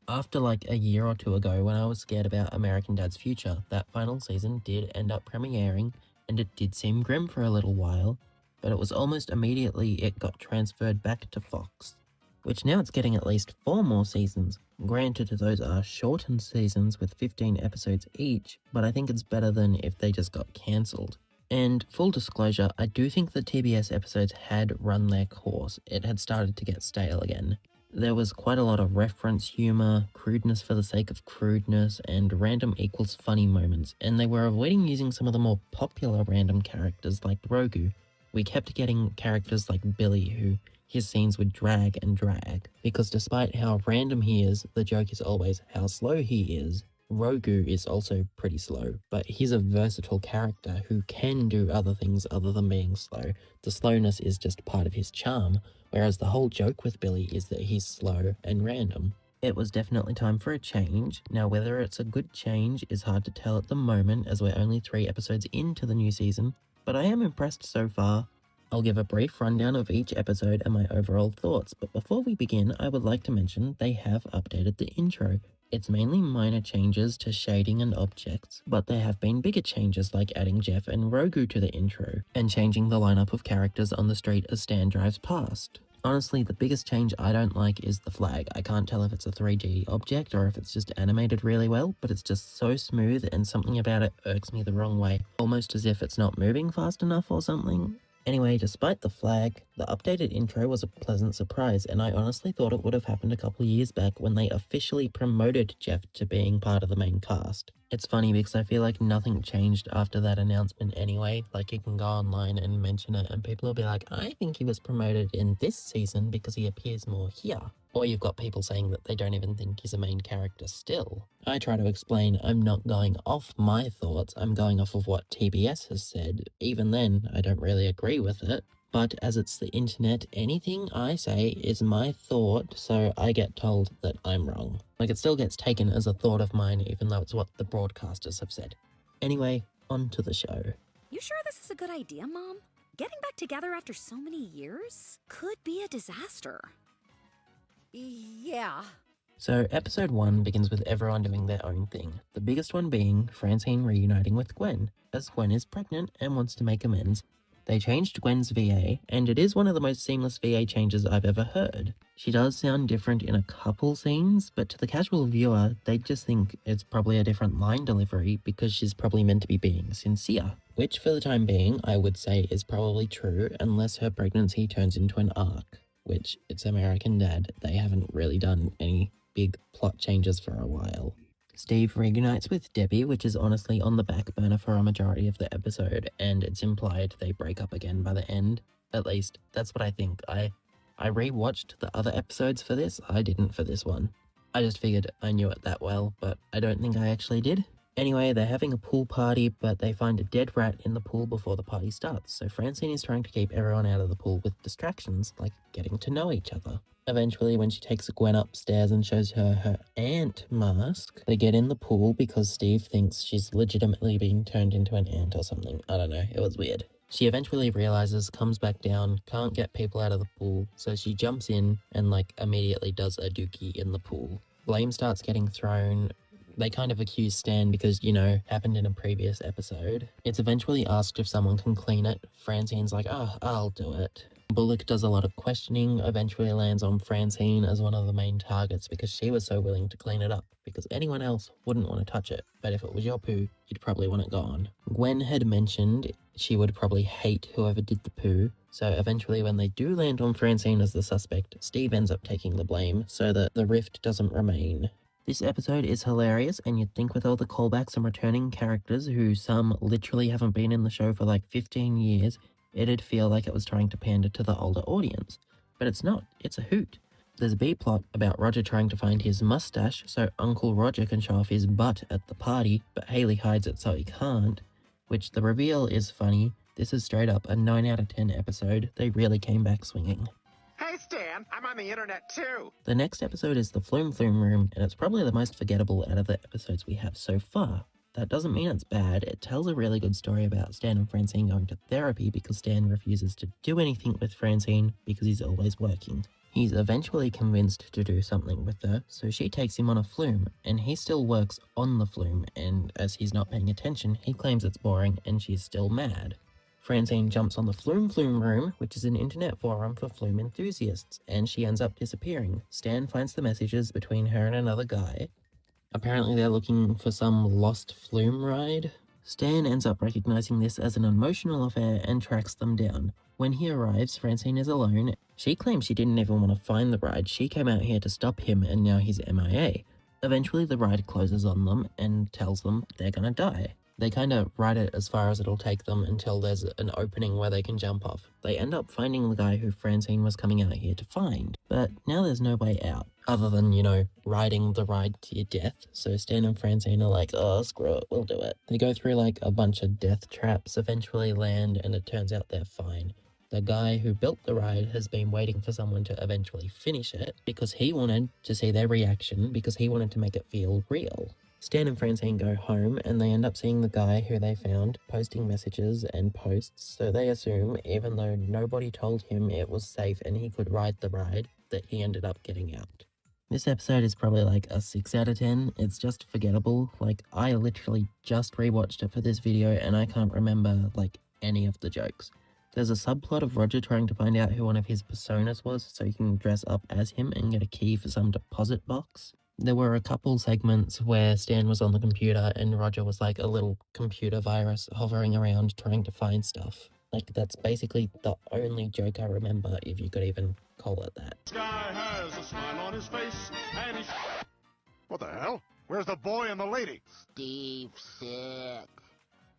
After like a year or two ago when I was scared about American Dad's future, that final season did end up premiering, and it did seem grim for a little while, but it was almost immediately it got transferred back to Fox, which now it's getting at least 4 more seasons. Granted, those are shortened seasons with 15 episodes each, but I think it's better than if they just got cancelled. And full disclosure, I do think the TBS episodes had run their course. It had started to get stale again. There was quite a lot of reference humour, crudeness for the sake of crudeness, and random equals funny moments, and they were avoiding using some of the more popular random characters like Rogu. We kept getting characters like Billy, who his scenes would drag and drag, because despite how random he is, the joke is always how slow he is. Rogu is also pretty slow, but he's a versatile character who can do other things other than being slow. The slowness is just part of his charm, whereas the whole joke with Billy is that he's slow and random. It was definitely time for a change. Now, whether it's a good change is hard to tell at the moment, as we're only 3 episodes into the new season, but I am impressed so far. I'll give a brief rundown of each episode and my overall thoughts, but before we begin, I would like to mention they have updated the intro. It's mainly minor changes to shading and objects, but there have been bigger changes like adding Jeff and Rogu to the intro, and changing the lineup of characters on the street as Stan drives past. Honestly, the biggest change I don't like is the flag. I can't tell if it's a 3D object or if it's just animated really well, but it's just so smooth and something about it irks me the wrong way, almost as if it's not moving fast enough or something. Anyway, despite the flag, the updated intro was a pleasant surprise, and I honestly thought it would have happened a couple years back when they officially promoted Jeff to being part of the main cast. It's funny because I feel like nothing changed after that announcement anyway. Like, you can go online and mention it and people will be like, I think he was promoted in this season because he appears more here. Or you've got people saying that they don't even think he's a main character still. I try to explain I'm not going off my thoughts, I'm going off of what TBS has said. Even then, I don't really agree with it. But as it's the internet, anything I say is my thought, so I get told that I'm wrong. Like, it still gets taken as a thought of mine, even though it's what the broadcasters have said. Anyway, on to the show. You sure this is a good idea, Mom? Getting back together after so many years could be a disaster. Yeah. So episode 1 begins with everyone doing their own thing. The biggest one being Francine reuniting with Gwen, as Gwen is pregnant and wants to make amends. They changed Gwen's VA, and it is one of the most seamless VA changes I've ever heard. She does sound different in a couple scenes, but to the casual viewer, they'd just think it's probably a different line delivery because she's probably meant to be being sincere. Which for the time being, I would say is probably true, unless her pregnancy turns into an arc. Which, it's American Dad, they haven't really done any big plot changes for a while. Steve reunites with Debbie, which is honestly on the back burner for a majority of the episode, and it's implied they break up again by the end. At least, that's what I think. I rewatched the other episodes for this, I didn't for this one. I just figured I knew it that well, but I don't think I actually did. Anyway, they're having a pool party, but they find a dead rat in the pool before the party starts, so Francine is trying to keep everyone out of the pool with distractions, like getting to know each other. Eventually, when she takes Gwen upstairs and shows her her ant mask, they get in the pool because Steve thinks she's legitimately being turned into an ant or something. I don't know, it was weird. She eventually realizes, comes back down, can't get people out of the pool, so she jumps in and immediately does a dookie in the pool. Blame starts getting thrown. They kind of accuse Stan because, happened in a previous episode. It's eventually asked if someone can clean it. Francine's like, oh, I'll do it. Bullock does a lot of questioning, eventually lands on Francine as one of the main targets because she was so willing to clean it up, because anyone else wouldn't want to touch it, but if it was your poo, you'd probably want it gone. Gwen had mentioned she would probably hate whoever did the poo, so eventually when they do land on Francine as the suspect, Steve ends up taking the blame so that the rift doesn't remain. This episode is hilarious, and you'd think with all the callbacks and returning characters, who some literally haven't been in the show for 15 years, it'd feel like it was trying to pander to the older audience. But it's not, it's a hoot. There's a B-plot about Roger trying to find his mustache so Uncle Roger can show off his butt at the party, but Haley hides it so he can't, which the reveal is funny. This is straight up a 9 out of 10 episode. They really came back swinging. Hey Stan, I'm on the internet too. The next episode is the Flume room, and it's probably the most forgettable out of the episodes we have so far. That doesn't mean it's bad. It tells a really good story about Stan and Francine going to therapy because Stan refuses to do anything with Francine because he's always working. He's eventually convinced to do something with her, so she takes him on a flume, and he still works on the flume, and as he's not paying attention, he claims it's boring and she's still mad. Francine jumps on the Flume room, which is an internet forum for flume enthusiasts, and she ends up disappearing. Stan finds the messages between her and another guy. Apparently they're looking for some lost flume ride. Stan ends up recognizing this as an emotional affair and tracks them down. When he arrives, Francine is alone. She claims she didn't even want to find the ride. She came out here to stop him and now he's MIA. Eventually the ride closes on them and tells them they're gonna die. They kind of ride it as far as it'll take them until there's an opening where they can jump off. They end up finding the guy who Francine was coming out here to find. But now there's no way out, other than, riding the ride to your death. So Stan and Francine are like, oh, screw it, we'll do it. They go through like a bunch of death traps, eventually land, and it turns out they're fine. The guy who built the ride has been waiting for someone to eventually finish it because he wanted to see their reaction, because he wanted to make it feel real. Stan and Francine go home and they end up seeing the guy who they found posting messages and posts, so they assume, even though nobody told him it was safe and he could ride the ride, that he ended up getting out. This episode is probably like a 6 out of 10. It's just forgettable. Like, I literally just rewatched it for this video and I can't remember like any of the jokes. There's a subplot of Roger trying to find out who one of his personas was so he can dress up as him and get a key for some deposit box. There were a couple segments where Stan was on the computer and Roger was like a little computer virus hovering around trying to find stuff. Like, that's basically the only joke I remember, if you could even call it that. This guy has a smile on his face, and he's... What the hell? Where's the boy and the lady? Steve sick.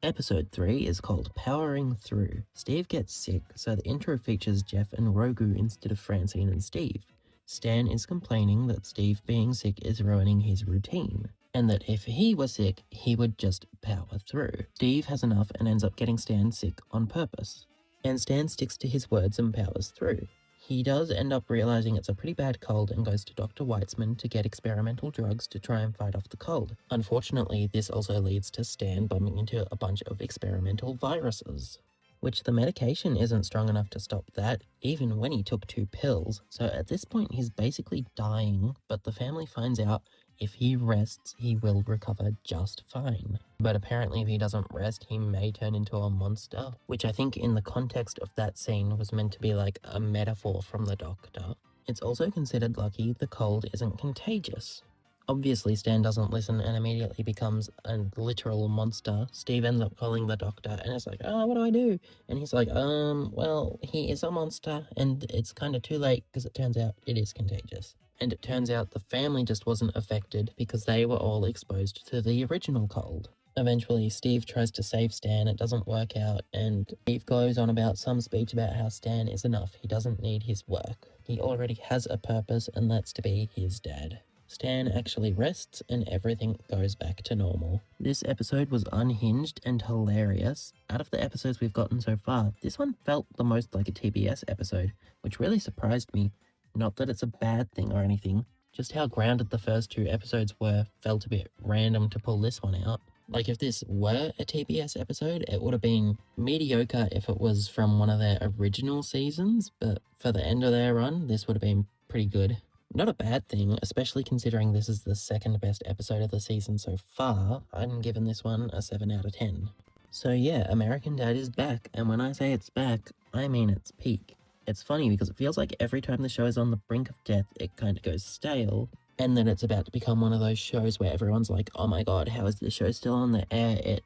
Episode 3 is called Powering Through. Steve gets sick, so the intro features Jeff and Rogu instead of Francine and Steve. Stan is complaining that Steve being sick is ruining his routine, and that if he were sick, he would just power through. Steve has enough and ends up getting Stan sick on purpose. And Stan sticks to his words and powers through. He does end up realizing it's a pretty bad cold and goes to Dr. Weitzman to get experimental drugs to try and fight off the cold. Unfortunately, this also leads to Stan bumping into a bunch of experimental viruses, which the medication isn't strong enough to stop that, even when he took 2 pills. So at this point, he's basically dying, but the family finds out if he rests, he will recover just fine. But apparently if he doesn't rest, he may turn into a monster, which I think in the context of that scene was meant to be like a metaphor from the doctor. It's also considered lucky the cold isn't contagious. Obviously, Stan doesn't listen and immediately becomes a literal monster. Steve ends up calling the doctor and it's like, oh, what do I do? And he's like, well, he is a monster and it's kind of too late because it turns out it is contagious. And it turns out the family just wasn't affected because they were all exposed to the original cold. Eventually, Steve tries to save Stan, it doesn't work out, and Steve goes on about some speech about how Stan is enough, he doesn't need his work. He already has a purpose and that's to be his dad. Stan actually rests and everything goes back to normal. This episode was unhinged and hilarious. Out of the episodes we've gotten so far, this one felt the most like a TBS episode, which really surprised me. Not that it's a bad thing or anything, just how grounded the first 2 episodes were felt a bit random to pull this one out. Like, if this were a TBS episode, it would have been mediocre if it was from one of their original seasons, but for the end of their run, this would have been pretty good. Not a bad thing, especially considering this is the 2nd best episode of the season so far. I'm giving this one a 7 out of 10. So yeah, American Dad is back, and when I say it's back, I mean it's peak. It's funny because it feels like every time the show is on the brink of death, it kind of goes stale, and then it's about to become one of those shows where everyone's like, oh my god, how is this show still on the air? It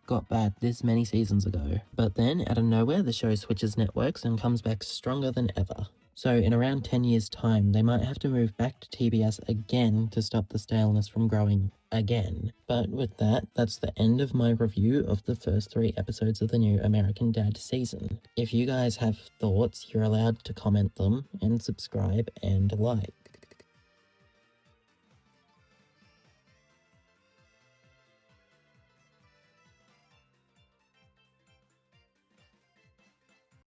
got bad this many seasons ago. But then, out of nowhere, the show switches networks and comes back stronger than ever. So in around 10 years' time, they might have to move back to TBS again to stop the staleness from growing again. But with that, that's the end of my review of the first 3 episodes of the new American Dad season. If you guys have thoughts, you're allowed to comment them and subscribe and like.